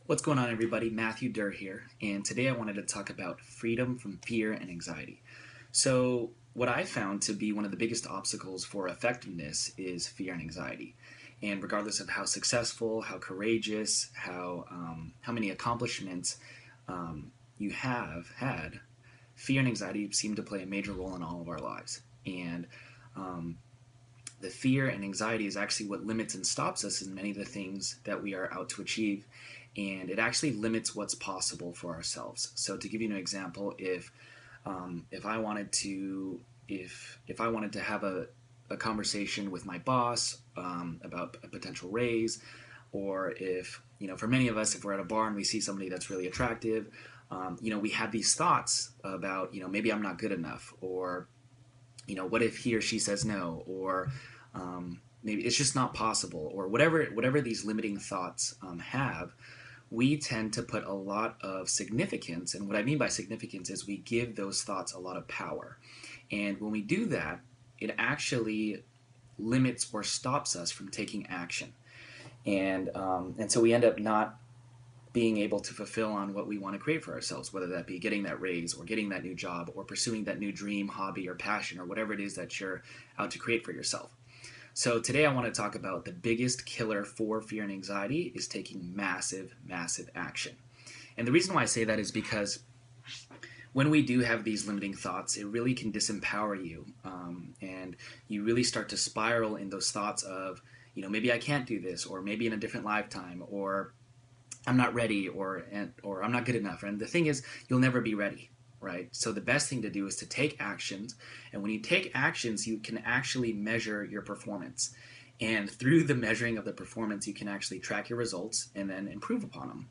What's going on, everybody? Matthew Durr here, and today I wanted to talk about freedom from fear and anxiety. So, what I found to be one of the biggest obstacles for effectiveness is fear and anxiety. And regardless of how successful, how courageous, how many accomplishments you have had, fear and anxiety seem to play a major role in all of our lives. And um, the fear and anxiety is actually what limits and stops us in many of the things that we are out to achieve, and it actually limits what's possible for ourselves. So to give you an example, if I wanted to if I wanted to have a conversation with my boss about a potential raise, or if for many of us, if we're at a bar and we see somebody that's really attractive, we have these thoughts about maybe I'm not good enough, or what if he or she says no, or maybe it's just not possible, or whatever these limiting thoughts have. We tend to put a lot of significance, and what I mean by significance is we give those thoughts a lot of power. And when we do that, it actually limits or stops us from taking action. And so we end up not being able to fulfill on what we want to create for ourselves, whether that be getting that raise or getting that new job or pursuing that new dream, hobby, or passion, or whatever it is that you're out to create for yourself. So today I want to talk about the biggest killer for fear and anxiety is taking massive, massive action. And the reason why I say that is because when we do have these limiting thoughts, it really can disempower you. And you really start to spiral in those thoughts of, maybe I can't do this, or maybe in a different lifetime, or I'm not ready, or I'm not good enough. And the thing is, you'll never be ready, right? So the best thing to do is to take actions, and when you take actions, you can actually measure your performance. And through the measuring of the performance, you can actually track your results and then improve upon them.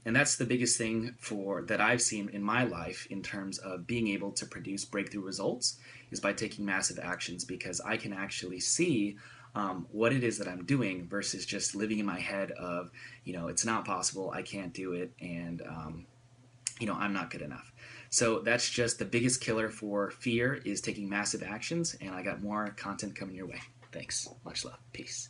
And that's the biggest thing for that I've seen in my life in terms of being able to produce breakthrough results is by taking massive actions, because I can actually see what it is that I'm doing versus just living in my head of, it's not possible, I can't do it, and I'm not good enough. So that's just the biggest killer for fear is taking massive actions, and I got more content coming your way. Thanks. Much love. Peace.